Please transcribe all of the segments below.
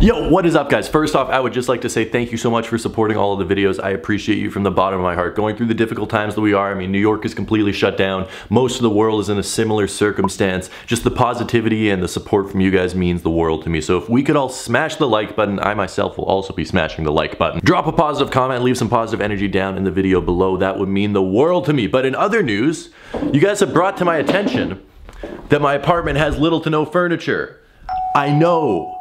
Yo, what is up guys? First off, I would just like to say thank you so much for supporting all of the videos. I appreciate you from the bottom of my heart. Going through the difficult times that we are, I mean, New York is completely shut down. Most of the world is in a similar circumstance. Just the positivity and the support from you guys means the world to me. So if we could all smash the like button, I myself will also be smashing the like button. Drop a positive comment, leave some positive energy down in the video below. That would mean the world to me. But in other news, you guys have brought to my attention that my apartment has little to no furniture. I know.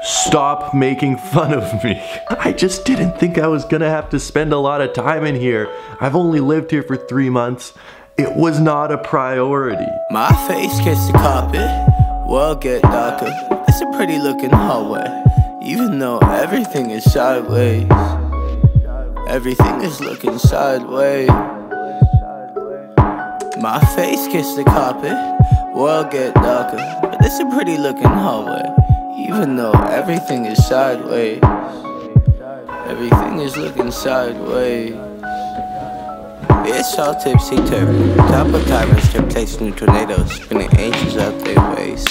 Stop making fun of me. I just didn't think I was gonna have to spend a lot of time in here. I've only lived here for 3 months. It was not a priority. My face kissed the carpet, world get darker. It's a pretty looking hallway, even though everything is sideways. Everything is looking sideways. My face kissed the carpet, world get darker. It's a pretty looking hallway, even though everything is sideways. Everything is looking sideways. It's all tipsy-turvy. Top of tyrants, temptation new tornadoes, spinning angels out their ways.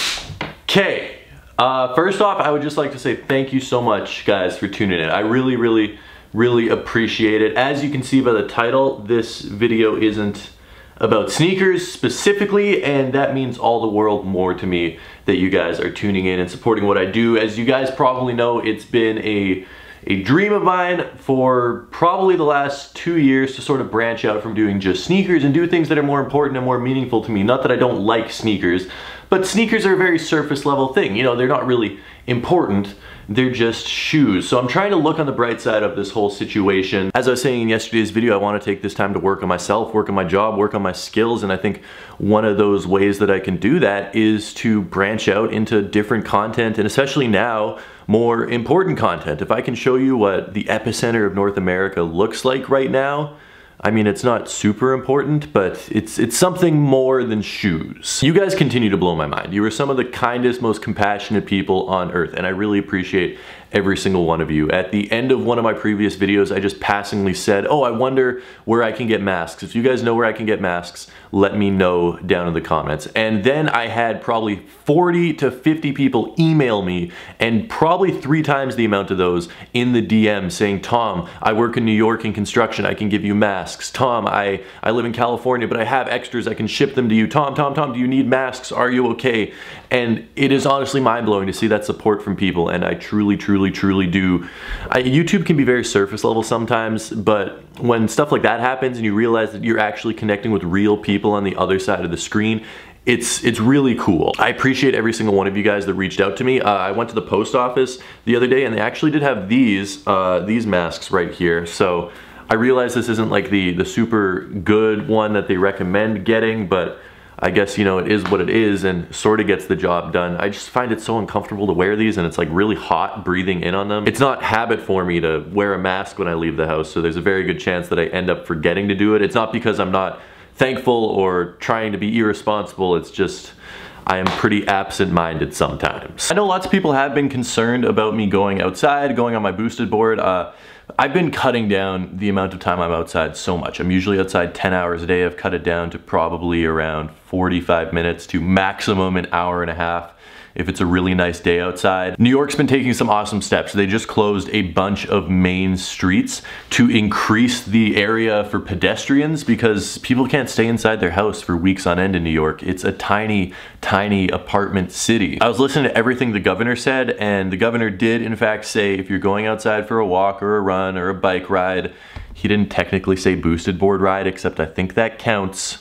Okay, first off, I would just like to say thank you so much, guys, for tuning in. I really appreciate it. As you can see by the title, this video isn't about sneakers specifically, and that means all the world more to me that you guys are tuning in and supporting what I do. As you guys probably know, it's been a dream of mine for probably the last 2 years to sort of branch out from doing just sneakers and do things that are more important and more meaningful to me. Not that I don't like sneakers, but sneakers are a very surface level thing. You know, they're not really important. They're just shoes. So I'm trying to look on the bright side of this whole situation. As I was saying in yesterday's video, I want to take this time to work on myself, work on my job, work on my skills, and I think one of those ways that I can do that is to branch out into different content, and especially now, more important content. If I can show you what the epicenter of North America looks like right now, I mean, it's not super important, but it's something more than shoes. You guys continue to blow my mind. You are some of the kindest, most compassionate people on earth, and I really appreciate every single one of you. At the end of one of my previous videos, I just passingly said, oh, I wonder where I can get masks. If you guys know where I can get masks, let me know down in the comments. And then I had probably 40 to 50 people email me, and probably 3 times the amount of those in the DM saying, Tom, I work in New York in construction, I can give you masks. Tom, I live in California, but I have extras, I can ship them to you. Tom, do you need masks? Are you okay? And it is honestly mind-blowing to see that support from people, and I truly do. YouTube can be very surface level sometimes, but when stuff like that happens and you realize that you're actually connecting with real people on the other side of the screen, it's really cool. I appreciate every single one of you guys that reached out to me. I went to the post office the other day and they actually did have these masks right here. So I realize this isn't like the super good one that they recommend getting, but I guess, you know, it is what it is and sort of gets the job done. I just find it so uncomfortable to wear these, and it's like really hot breathing in on them. It's not habit for me to wear a mask when I leave the house, so there's a very good chance that I end up forgetting to do it. It's not because I'm not thankful or trying to be irresponsible, it's just I am pretty absent-minded sometimes. I know lots of people have been concerned about me going outside, going on my boosted board. I've been cutting down the amount of time I'm outside so much. I'm usually outside 10 hours a day. I've cut it down to probably around 45 minutes to maximum an hour and a half if it's a really nice day outside. New York's been taking some awesome steps. They just closed a bunch of main streets to increase the area for pedestrians because people can't stay inside their house for weeks on end in New York. It's a tiny apartment city. I was listening to everything the governor said, and the governor did in fact say if you're going outside for a walk or a run or a bike ride, he didn't technically say boosted board ride, except I think that counts.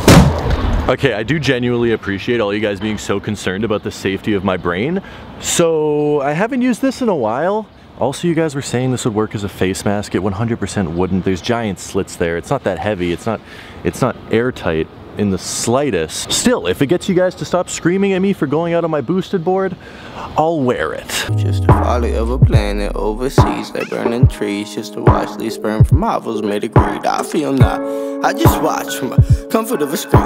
Okay, I do genuinely appreciate all you guys being so concerned about the safety of my brain. So I haven't used this in a while. Also, you guys were saying this would work as a face mask. It 100% wouldn't. There's giant slits there. It's not that heavy. It's not airtight in the slightest. Still, if it gets you guys to stop screaming at me for going out on my boosted board, I'll wear it. Just a folly of a planet overseas, they burning trees just to watch leaves burn from hovels made of greed. I feel not, I just watch from the comfort of a screen.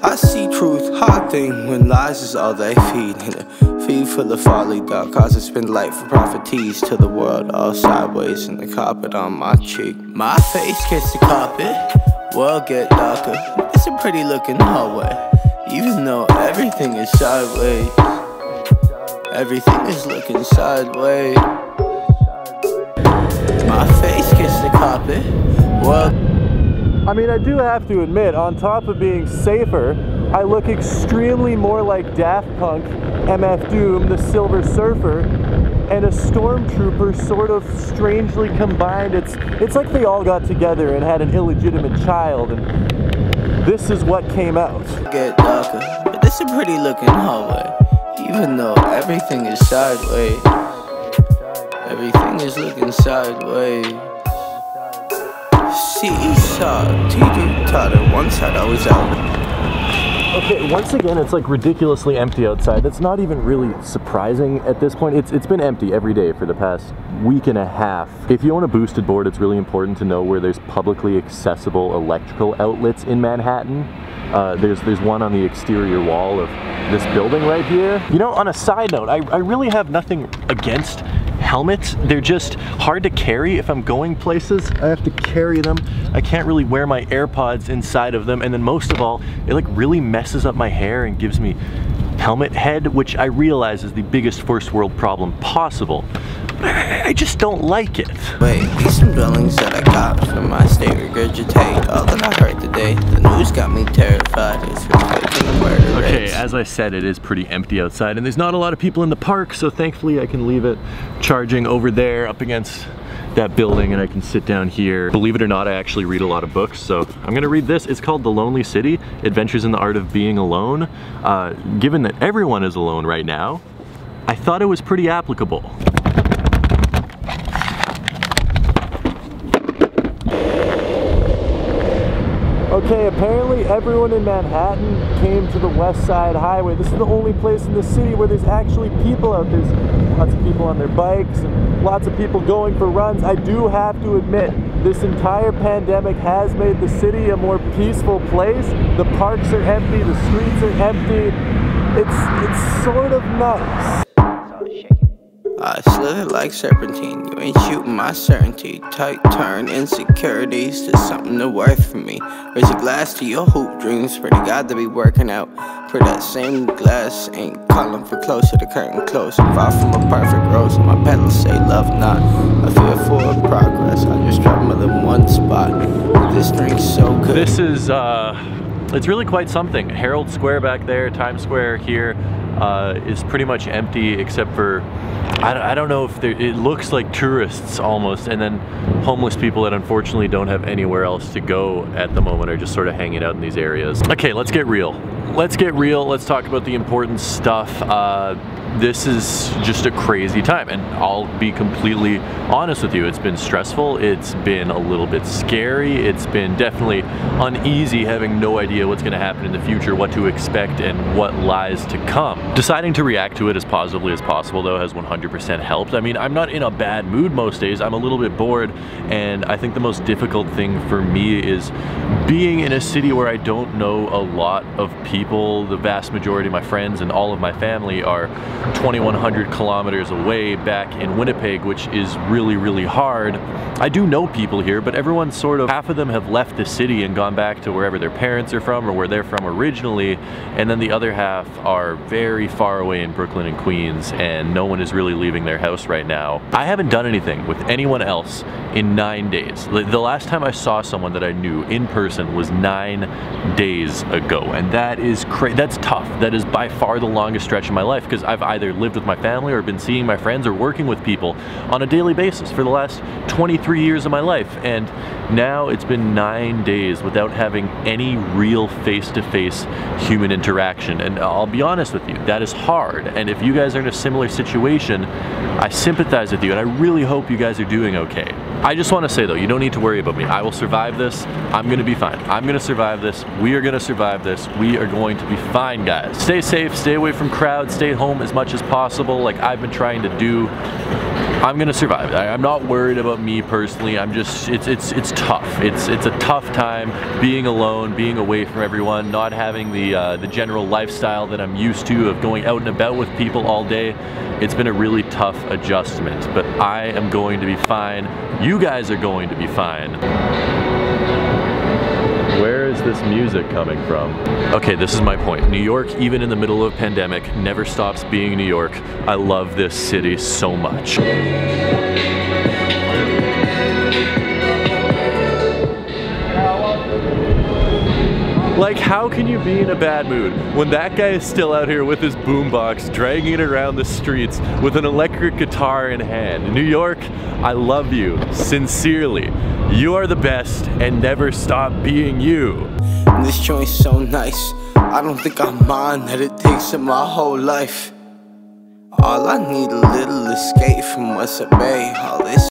I see truth, hard thing when lies is all they feed. In a feed full of folly, dark causes spend light for profit tease to the world all sideways and the carpet on my cheek. My face kissed the carpet, world get darker. It's a pretty looking hallway, even though everything is sideways. Everything is looking sideways. My face gets the carpet. Well, I mean, I do have to admit, on top of being safer, I look extremely more like Daft Punk, MF Doom, the Silver Surfer, and a stormtrooper sort of strangely combined. It's like they all got together and had an illegitimate child, and this is what came out. Get darker, but this is a pretty looking hallway. Even though everything is sideways, everything is looking sideways. Seesaw, teeter-totter, one side I was out. Okay, once again, it's like ridiculously empty outside. That's not even really surprising at this point. It's been empty every day for the past week and a half. If you own a boosted board, it's really important to know where there's publicly accessible electrical outlets in Manhattan. There's one on the exterior wall of this building right here. You know, on a side note, I really have nothing against helmets. They're just hard to carry. If I'm going places, I have to carry them. I can't really wear my AirPods inside of them, and then most of all, it like really messes up my hair and gives me helmet head, which I realize is the biggest first world problem possible. But I just don't like it. Wait, these some buildings that I got from my state regurgitate. All that I heard today, the news got me terrified. It's reflecting the murder rates. Okay, as I said, it is pretty empty outside, and there's not a lot of people in the park, so thankfully I can leave it charging over there up against that building, and I can sit down here. Believe it or not, I actually read a lot of books, so I'm gonna read this. It's called The Lonely City, Adventures in the Art of Being Alone. Given that everyone is alone right now, I thought it was pretty applicable. Okay, apparently everyone in Manhattan came to the West Side Highway. This is the only place in the city where there's actually people out. There's lots of people on their bikes and lots of people going for runs. I do have to admit, this entire pandemic has made the city a more peaceful place. The parks are empty, the streets are empty. It's sort of nice. I slither like serpentine, you ain't shooting my certainty. Tight turn, insecurities to something to worth for me. Raise a glass to your hoop dreams, pray to God to be working out. For that same glass ain't calling for closer, the curtain close. Far from a perfect rose, my petals say love not. I fear for progress, I just drop more than one spot. This drink's so good. This is, it's really quite something. Herald Square back there, Times Square here, is pretty much empty except for, I don't know if it looks like tourists almost, and then homeless people that unfortunately don't have anywhere else to go at the moment are just sort of hanging out in these areas. Okay, let's get real. Let's get real. Let's talk about the important stuff. This is just a crazy time, and I'll be completely honest with you. It's been stressful. It's been a little bit scary. It's been definitely uneasy having no idea what's going to happen in the future, what to expect, and what lies to come. Deciding to react to it as positively as possible, though, has 100% helped. I mean, I'm not in a bad mood most days. I'm a little bit bored, and I think the most difficult thing for me is being in a city where I don't know a lot of people. The vast majority of my friends and all of my family are 2,100 kilometers away back in Winnipeg, which is really, really hard. I do know people here, but everyone sort of, half of them have left the city and gone back to wherever their parents are from or where they're from originally, and then the other half are very far away in Brooklyn and Queens, and no one is really leaving their house right now. I haven't done anything with anyone else in 9 days. The last time I saw someone that I knew in person was 9 days ago, and that is that's tough. That is by far the longest stretch of my life, because I've either lived with my family or been seeing my friends or working with people on a daily basis for the last 23 years of my life, and now it's been 9 days without having any real face-to-face human interaction. And I'll be honest with you, that is hard, and if you guys are in a similar situation, I sympathize with you, and I really hope you guys are doing okay. I just want to say though, you don't need to worry about me. I will survive this. I'm gonna be fine. I'm gonna survive this. We are gonna survive this. We are going to be fine, guys. Stay safe, stay away from crowds, stay home as much as possible, like I've been trying to do. I'm gonna survive. I'm not worried about me personally. I'm just, it's tough. It's a tough time being alone, being away from everyone, not having the general lifestyle that I'm used to of going out and about with people all day. It's been a really tough adjustment, but I am going to be fine. You guys are going to be fine. Where is this music coming from? Okay, this is my point. New York, even in the middle of a pandemic, never stops being New York. I love this city so much. Like, how can you be in a bad mood when that guy is still out here with his boombox, dragging it around the streets with an electric guitar in hand? New York, I love you, sincerely. You are the best, and never stop being you. This joint's so nice, I don't think I mind that it takes up my whole life. All I need a little escape from what's at bay. All this